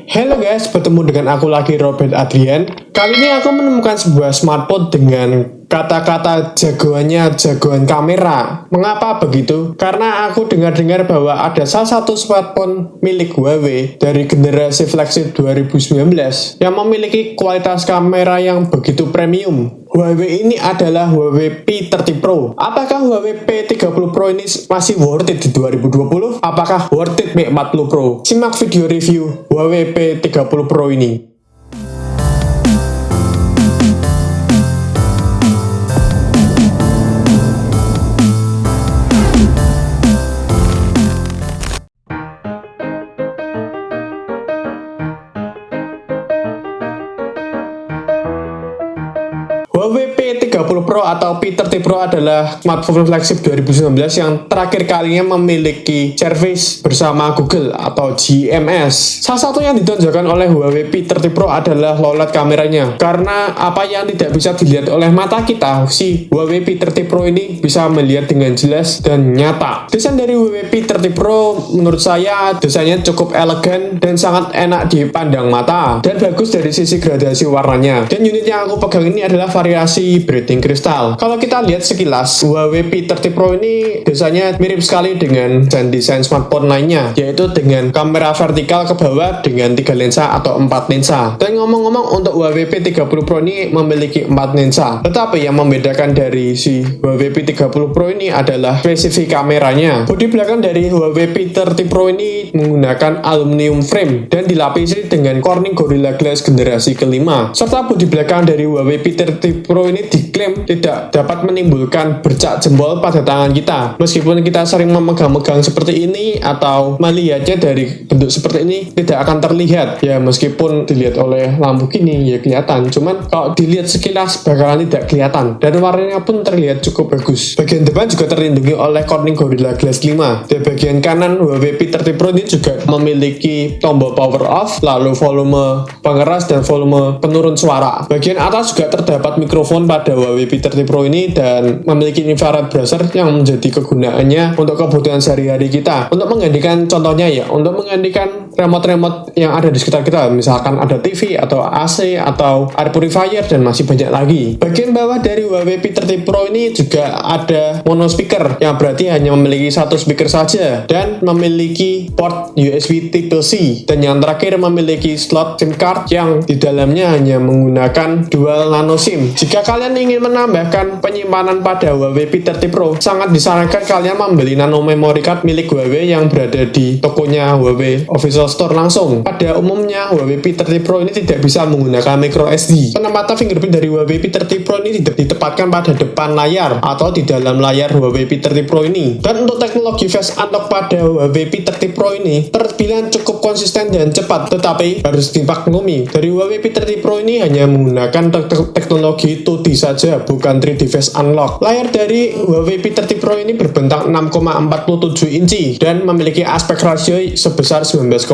Halo guys, bertemu dengan aku lagi Robert Adrian. Kali ini aku menemukan sebuah smartphone dengan kata-kata jagoan kamera. Mengapa begitu? Karena aku dengar-dengar bahwa ada salah satu smartphone milik Huawei dari generasi flagship 2019 yang memiliki kualitas kamera yang begitu premium. Huawei ini adalah Huawei P30 Pro. Apakah Huawei P30 Pro ini masih worth it di 2020? Apakah worth it P40 Pro? Simak video review Huawei P30 Pro ini. Huawei P30 Pro atau P30 Pro adalah smartphone flagship 2019 yang terakhir kalinya memiliki service bersama Google atau GMS. Salah satu yang ditonjolkan oleh Huawei P30 Pro adalah low light kameranya. Karena apa yang tidak bisa dilihat oleh mata kita, si Huawei P30 Pro ini bisa melihat dengan jelas dan nyata. Desain dari Huawei P30 Pro menurut saya desainnya cukup elegan dan sangat enak dipandang mata dan bagus dari sisi gradasi warnanya. Dan unit yang aku pegang ini adalah variasi breathing crystal. Kalau kita lihat sekilas, Huawei P30 Pro ini desainnya mirip sekali dengan desain smartphone lainnya, yaitu dengan kamera vertikal ke bawah dengan 3 lensa atau 4 lensa. Dan ngomong-ngomong, untuk Huawei P30 Pro ini memiliki 4 lensa. Tetapi yang membedakan dari si Huawei P30 Pro ini adalah spesifik kameranya. Bodi belakang dari Huawei P30 Pro ini menggunakan aluminium frame dan dilapisi dengan Corning Gorilla Glass generasi kelima. Serta bodi belakang dari Huawei P30 Pro ini diklaim tidak dapat menimbulkan bercak jempol pada tangan kita. Meskipun kita sering memegang-megang seperti ini atau melihatnya dari bentuk seperti ini tidak akan terlihat. Ya meskipun dilihat oleh lampu gini ya kelihatan. Cuman kalau dilihat sekilas bakalan tidak kelihatan. Dan warnanya pun terlihat cukup bagus. Bagian depan juga terlindungi oleh Corning Gorilla Glass 5. Di bagian kanan Huawei P30 Pro ini juga memiliki tombol power off, lalu volume pengeras dan volume penurun suara. Bagian atas juga terdapat mikrofon pada Huawei P30 Pro ini dan memiliki infrared browser yang menjadi kegunaannya untuk kebutuhan sehari-hari kita. Untuk menggantikan contohnya ya, untuk menggantikan remote-remote yang ada di sekitar kita, misalkan ada TV atau AC atau air purifier dan masih banyak lagi. Bagian bawah dari Huawei P30 Pro ini juga ada mono speaker yang berarti hanya memiliki satu speaker saja dan memiliki port USB Type-C, dan yang terakhir memiliki slot SIM card yang di dalamnya hanya menggunakan dual nano SIM. Jika kalian ingin menambahkan penyimpanan pada Huawei P30 Pro, sangat disarankan kalian membeli nano memory card milik Huawei yang berada di tokonya Huawei Official Store langsung. Pada umumnya Huawei P30 Pro ini tidak bisa menggunakan micro SD. Penempatan fingerprint dari Huawei P30 Pro ini tidak ditempatkan pada depan layar atau di dalam layar Huawei P30 Pro ini. Dan untuk teknologi face unlock pada Huawei P30 Pro ini terbilang cukup konsisten dan cepat, tetapi harus dimaklumi dari Huawei P30 Pro ini hanya menggunakan teknologi 2D saja, bukan 3D face unlock. Layar dari Huawei P30 Pro ini berbentang 6,47 inci dan memiliki aspek rasio sebesar 19,5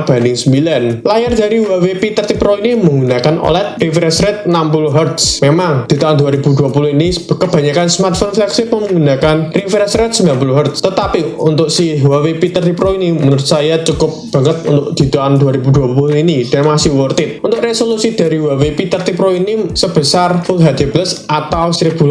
banding 9. Layar dari Huawei P30 Pro ini menggunakan OLED refresh rate 60 Hz. Memang di tahun 2020 ini kebanyakan smartphone flagship menggunakan refresh rate 90 Hz. Tetapi untuk si Huawei P30 Pro ini menurut saya cukup banget untuk di tahun 2020 ini dan masih worth it. Untuk resolusi dari Huawei P30 Pro ini sebesar Full HD Plus atau 1080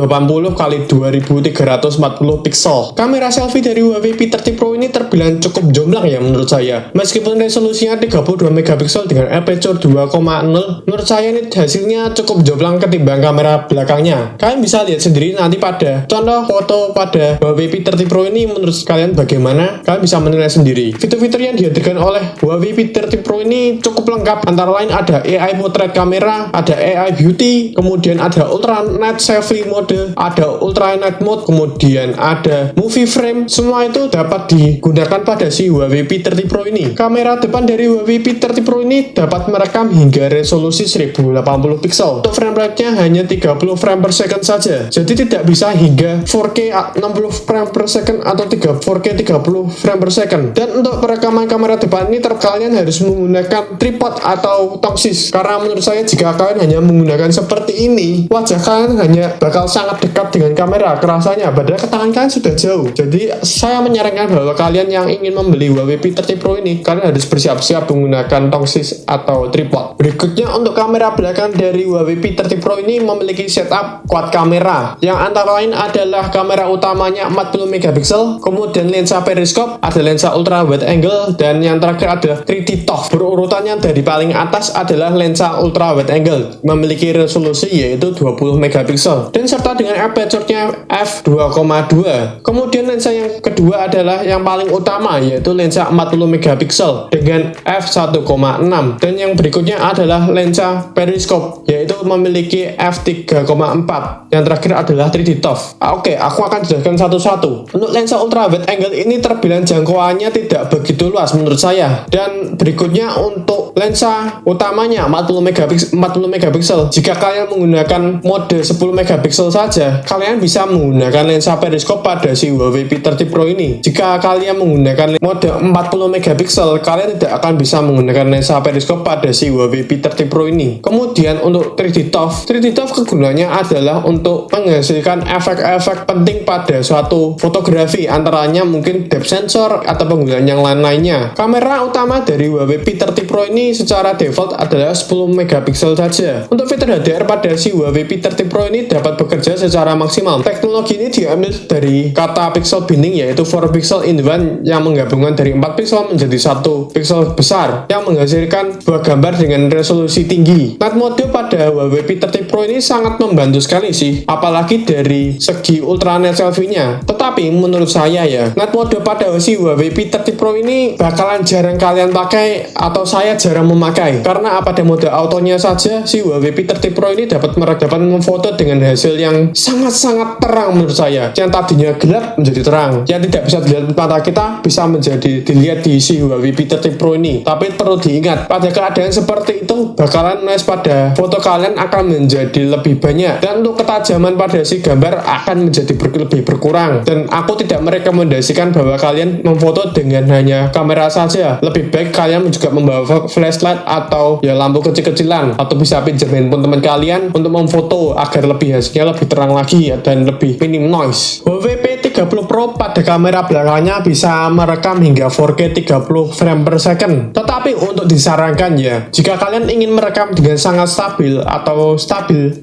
x 2340 pixel. Kamera selfie dari Huawei P30 Pro ini terbilang cukup jomplang ya menurut saya. Meskipun resolusinya 32 megapiksel dengan aperture 2,0, menurut saya ini hasilnya cukup jomplang ketimbang kamera belakangnya. Kalian bisa lihat sendiri nanti pada contoh foto pada Huawei P30 Pro ini menurut kalian bagaimana. Kalian bisa menilai sendiri. Fitur-fitur yang dihadirkan oleh Huawei P30 Pro ini cukup lengkap. Antara lain ada AI portrait kamera, ada AI beauty, kemudian ada ultra night selfie mode, ada ultra night mode, kemudian ada movie frame. Semua itu dapat digunakan pada si Huawei P30 Pro ini. Kamera depan dari Huawei P30 Pro ini dapat merekam hingga resolusi 1080 pixel. Untuk frame rate-nya hanya 30 frame per second saja. Jadi tidak bisa hingga 4K 60 frame per second atau 4K 30 frame per second. Dan untuk perekaman kamera depan ini kalian harus menggunakan tripod atau tongsis. Karena menurut saya jika kalian hanya menggunakan seperti ini, wajah kalian hanya bakal sangat dekat dengan kamera kerasanya, padahal ke tangan kalian sudah jauh. Jadi saya menyarankan bahwa kalian yang ingin membeli Huawei P30 Pro ini, kalian harus bersiap-siap menggunakan tongsis atau tripod. Berikutnya untuk kamera belakang dari Huawei P30 Pro ini memiliki setup quad kamera, yang antara lain adalah kamera utamanya 40 megapiksel, kemudian lensa periskop, ada lensa ultra wide angle, dan yang terakhir adalah 3D ToF. Berurutannya dari paling atas adalah lensa ultra wide angle, memiliki resolusi yaitu 20 megapiksel, dan serta dengan aperture-nya f2,2. Kemudian lensa yang kedua adalah yang paling utama, yaitu lensa 40 megapiksel dengan f1,6, dan yang berikutnya adalah lensa periskop, yaitu memiliki f3,4. Yang terakhir adalah 3D ToF. Oke, aku akan jelaskan satu-satu. Untuk lensa ultra wide angle ini terbilang jangkauannya tidak begitu luas menurut saya. Dan berikutnya untuk lensa utamanya 40 megapiksel. Jika kalian menggunakan mode 10 megapiksel saja, kalian bisa menggunakan lensa periskop pada si Huawei P30 Pro ini. Jika kalian menggunakan mode 40 megapiksel, kalian tidak akan bisa menggunakan lensa periskop pada si Huawei P30 Pro ini. Kemudian untuk 3D ToF kegunaannya adalah untuk menghasilkan efek-efek penting pada suatu fotografi, antaranya mungkin depth sensor atau penggunaan yang lain-lainnya. Kamera utama dari Huawei P30 Pro ini secara default adalah 10 megapiksel saja. Untuk fitur HDR pada si Huawei P30 Pro ini dapat bekerja secara maksimal. Teknologi ini diambil dari kata pixel binning, yaitu 4 pixel in 1 yang menggabungkan dari 4 pixel menjadi 1 pixel besar yang menghasilkan buah gambar dengan resolusi tinggi. Night mode pada Huawei P30 Pro ini sangat membantu sekali sih, apalagi dari segi ultranet selfie-nya. Tetapi menurut saya ya, night mode pada si Huawei P30 Pro ini bakalan jarang kalian pakai, atau saya jarang memakai, karena pada mode autonya saja si Huawei P30 Pro ini dapat memfoto dengan hasil yang sangat-sangat terang menurut saya. Yang tadinya gelap menjadi terang, yang tidak bisa dilihat mata kita bisa menjadi dilihat di si Huawei P30 Pro ini. Tapi perlu diingat, pada keadaan seperti itu bakalan noise pada foto kalian akan menjadi lebih banyak, dan untuk ketajaman pada si gambar akan menjadi lebih berkurang. Dan aku tidak merekomendasikan bahwa kalian memfoto dengan hanya kamera saja. Lebih baik kalian juga membawa flashlight atau ya lampu kecil-kecilan, atau bisa pinjam handphone teman kalian untuk memfoto agar hasilnya lebih terang lagi dan lebih minim noise. Huawei P30 Pro pada kamera belakangnya bisa merekam hingga 4K 30 frame per second. Tetapi untuk disarankan ya, jika kalian ingin merekam dengan sangat stabil,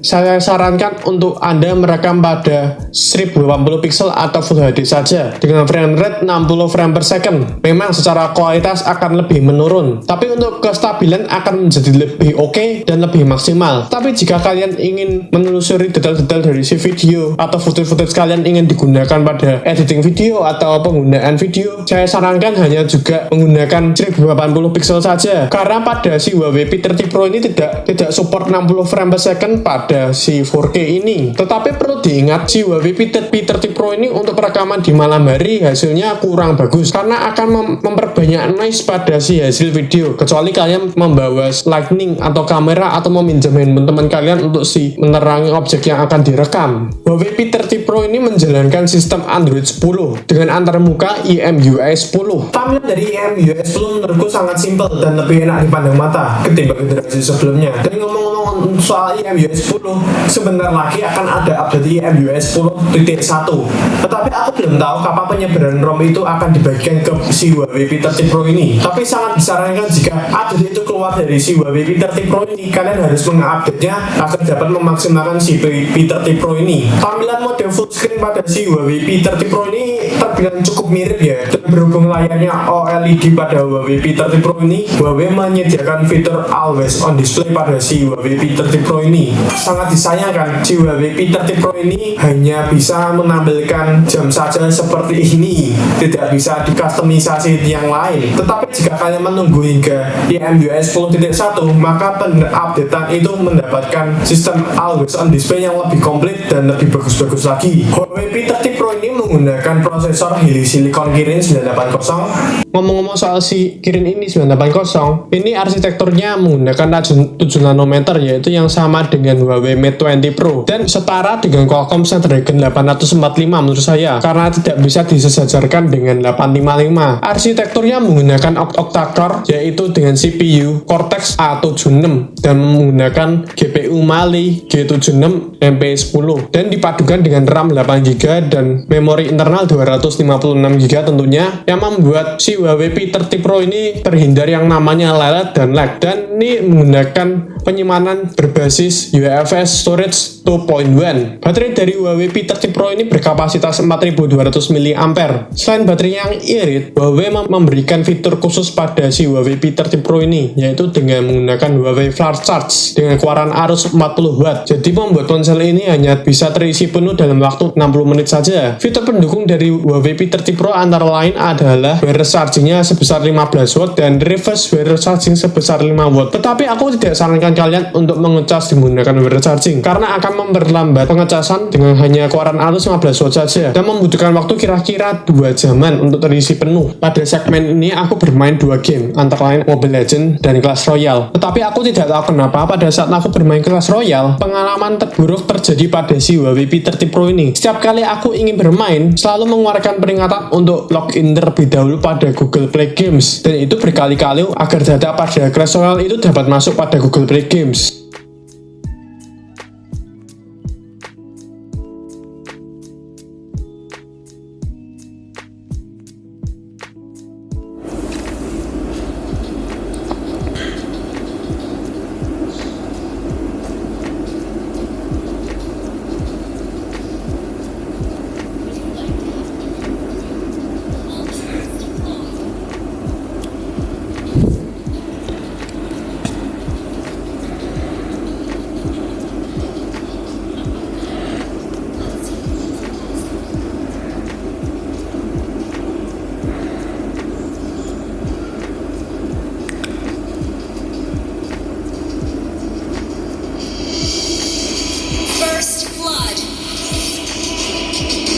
saya sarankan untuk Anda merekam pada 1080 pixel atau Full HD saja dengan frame rate 60 frame per second. Memang secara kualitas akan lebih menurun, tapi untuk kestabilan akan menjadi lebih oke dan lebih maksimal. Tapi jika kalian ingin menelusuri detail-detail dari si video atau footage kalian ingin digunakan pada editing video atau penggunaan video, saya sarankan hanya juga menggunakan 1080 pixel saja, karena pada si Huawei P30 Pro ini tidak support 60 frame per second pada si 4K ini. Tetapi perlu diingat, si Huawei P30 Pro ini untuk rekaman di malam hari hasilnya kurang bagus, karena akan memperbanyak noise pada si hasil video, kecuali kalian membawa lightning atau kamera atau meminjam handphone teman kalian untuk si menerangi objek yang akan direkam. Huawei P30 Pro ini menjalankan sistem Android 10 dengan antarmuka IMUI 10. Tampilan dari IMUI 10 menurutku sangat simpel dan lebih enak dipandang mata ketimbang generasi sebelumnya. Dan ngomong-ngomong soal IMUI 10, sebentar lagi akan ada update IMUI 10.1. Tetapi aku belum tahu kapan penyebaran ROM itu akan dibagikan ke si Huawei P30 Pro ini. Tapi sangat disarankan jika update itu keluar dari si Huawei P30 Pro ini, kalian harus mengupdate-nya agar dapat memaksimalkan si P30 Pro ini. Tampilan mode full screen pada si Huawei P30 Pro ini terbilang cukup mirip ya, dan berhubung layarnya OLED pada Huawei P30 Pro ini, Huawei menyediakan fitur Always On Display pada si Huawei P30 Pro ini. Sangat disayangkan, si Huawei P30 Pro ini hanya bisa menampilkan jam saja seperti ini, tidak bisa dikustomisasi yang lain. Tetapi jika kalian menunggu hingga IMUI 10.1, maka pengupdatean itu mendapatkan sistem Always On Display yang lebih komplit dan lebih bagus-bagus lagi. Huawei P30 Pro ini menggunakan prosesor Helio Silicon Kirin 980. Ngomong-ngomong soal si Kirin ini 980, ini arsitekturnya menggunakan 7 nanometer, yaitu yaitu yang sama dengan Huawei Mate 20 Pro dan setara dengan Qualcomm Snapdragon 845 menurut saya, karena tidak bisa disejajarkan dengan 855. Arsitekturnya menggunakan octa-core, yaitu dengan CPU Cortex A76 dan menggunakan GPU Mali G76 MP10 dan dipadukan dengan RAM 8GB dan memori internal 256GB tentunya, yang membuat si Huawei P30 Pro ini terhindar yang namanya lelet dan lag, dan ini menggunakan penyimpanan berbasis UFS Storage 2.1. Baterai dari Huawei P30 Pro ini berkapasitas 4200 mAh. Selain baterai yang irit, Huawei memberikan fitur khusus pada si Huawei P30 Pro ini, yaitu dengan menggunakan Huawei Flash Charge dengan keluaran arus 40W. Jadi membuat ponsel ini hanya bisa terisi penuh dalam waktu 60 menit saja. Fitur pendukung dari Huawei P30 Pro antara lain adalah wireless charging-nya sebesar 15W dan reverse wireless charging sebesar 5W. Tetapi aku tidak sarankan kalian untuk mengecas menggunakan wireless charging karena akan memperlambat pengecasan dengan hanya keluaran arus 15W saja dan membutuhkan waktu kira-kira 2 jaman untuk terisi penuh. Pada segmen ini aku bermain 2 game, antara lain Mobile Legends dan Clash Royale. Tetapi aku tidak tahu kenapa pada saat aku bermain Clash Royale, pengalaman terburuk terjadi pada si Huawei P30 Pro ini. Setiap kali aku ingin bermain, selalu mengeluarkan peringatan untuk login terlebih dahulu pada Google Play Games, dan itu berkali-kali agar data pada Clash Royale itu dapat masuk pada Google Play Games.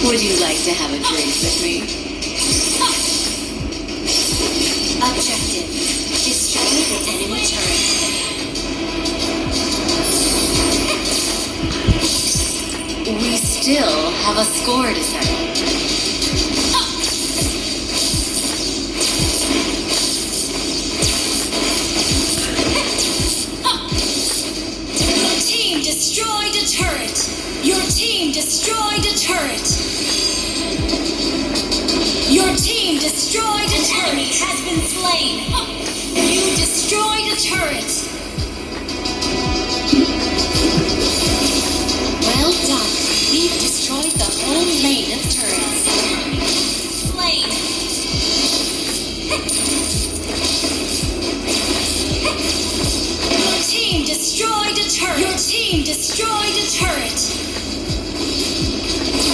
Would you like to have a drink with me? Objective: destroy the enemy turret. We still have a score to settle. Your team destroyed a turret. Your team destroyed a turret. Your team destroyed a turret. Enemy has been slain. You destroyed a turret. Well done. We've destroyed the whole lane of turrets. Slain. Your team destroyed a turret. Your team destroyed a turret.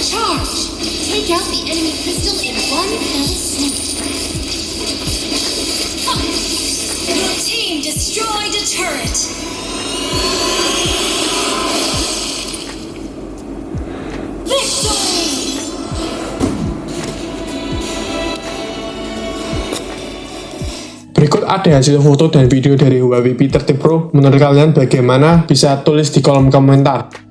Charge. Take out the enemy pistol in one fell swoop. Your team destroyed a turret. Victory! Berikut ada hasil foto dan video dari Huawei P30 Pro. Menurut kalian bagaimana? Bisa tulis di kolom komentar.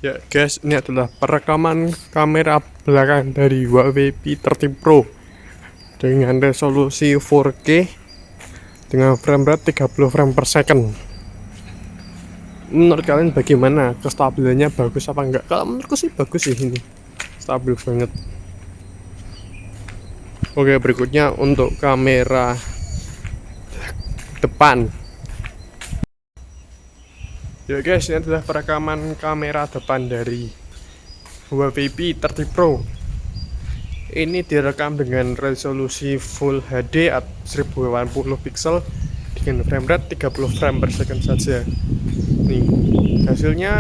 Ya guys, ini adalah perekaman kamera belakang dari Huawei P30 Pro dengan resolusi 4K dengan frame rate 30 frame per second. Menurut kalian bagaimana? Kestabilannya bagus apa enggak? Kalau menurutku sih bagus sih, ini stabil banget. Oke, berikutnya untuk kamera depan. Ya guys, ini adalah perekaman kamera depan dari Huawei P30 Pro. Ini direkam dengan resolusi Full HD 1080 pixel dengan frame rate 30 frame per second saja. Nih, hasilnya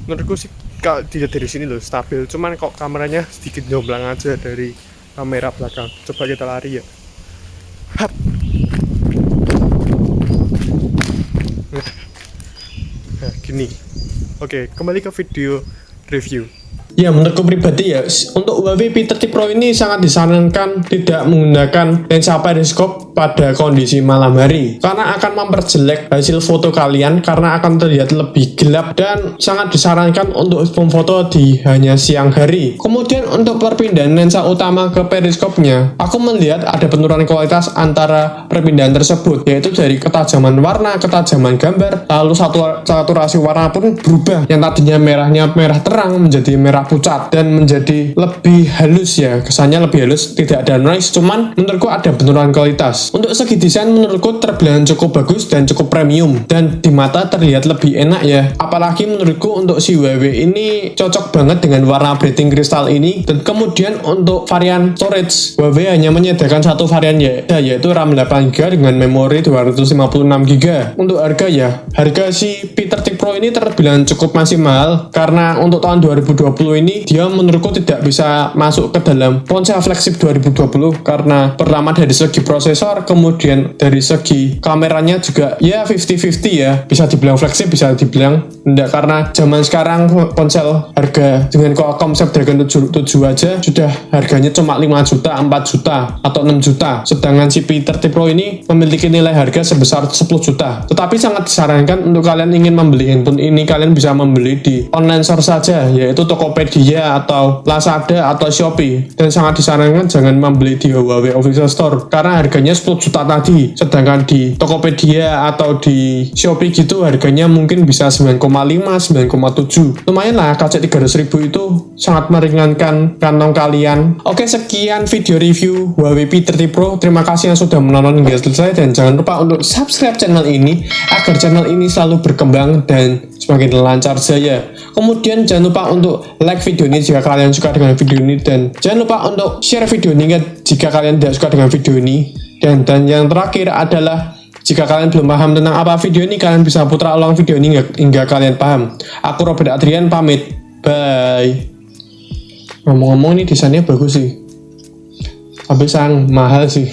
menurutku sih kalau dilihat dari sini loh stabil, cuman kok kameranya sedikit jomplang aja dari kamera belakang. Coba kita lari ya. Hap. Nah, gini. Oke, kembali ke video review. Ya, menurutku pribadi ya, untuk Huawei P30 Pro ini sangat disarankan tidak menggunakan lensa periskop pada kondisi malam hari, karena akan memperjelek hasil foto kalian karena akan terlihat lebih gelap, dan sangat disarankan untuk memfoto di hanya siang hari. Kemudian untuk perpindahan lensa utama ke periskopnya, aku melihat ada penurunan kualitas antara perpindahan tersebut, yaitu dari ketajaman warna, ketajaman gambar, lalu saturasi warna pun berubah, yang tadinya merahnya merah terang menjadi merah pucat dan menjadi lebih halus ya, kesannya lebih halus, tidak ada noise, cuman menurutku ada penurunan kualitas. Untuk segi desain menurutku terbilang cukup bagus dan cukup premium, dan di mata terlihat lebih enak ya, apalagi menurutku untuk si Huawei ini cocok banget dengan warna breathing crystal ini. Dan kemudian untuk varian storage, Huawei hanya menyediakan satu varian yaitu RAM 8GB dengan memori 256GB. Untuk harga ya, harga si P30 Pro ini terbilang cukup masih mahal, karena untuk tahun 2020 ini dia menurutku tidak bisa masuk ke dalam ponsel flagship 2020, karena pertama dari segi prosesor, kemudian dari segi kameranya juga ya 50-50 ya, bisa dibilang flagship bisa dibilang enggak, karena zaman sekarang ponsel harga dengan Qualcomm Snapdragon 7 aja sudah harganya cuma 5 juta, 4 juta atau 6 juta, sedangkan si P30 Pro ini memiliki nilai harga sebesar 10 juta. Tetapi sangat disarankan untuk kalian ingin membeli handphone ini, kalian bisa membeli di online store saja, yaitu Tokopedia atau Lazada atau Shopee, dan sangat disarankan jangan membeli di Huawei Official Store karena harganya 10 juta tadi, sedangkan di Tokopedia atau di Shopee gitu harganya mungkin bisa 9,5, 9,7. Lumayan lah, KC 300.000 itu sangat meringankan kantong kalian. Oke, sekian video review Huawei P30 Pro. Terima kasih yang sudah menonton hingga selesai, dan jangan lupa untuk subscribe channel ini agar channel ini selalu berkembang dan semakin lancar jaya. Kemudian jangan lupa untuk like video ini jika kalian suka dengan video ini, dan jangan lupa untuk share video ini jika kalian tidak suka dengan video ini. Dan yang terakhir adalah, jika kalian belum paham tentang apa video ini, kalian bisa putar ulang video ini hingga kalian paham. Aku Robert Adrian pamit, bye. Ngomong-ngomong ini desainnya bagus sih, tapi sayang mahal sih.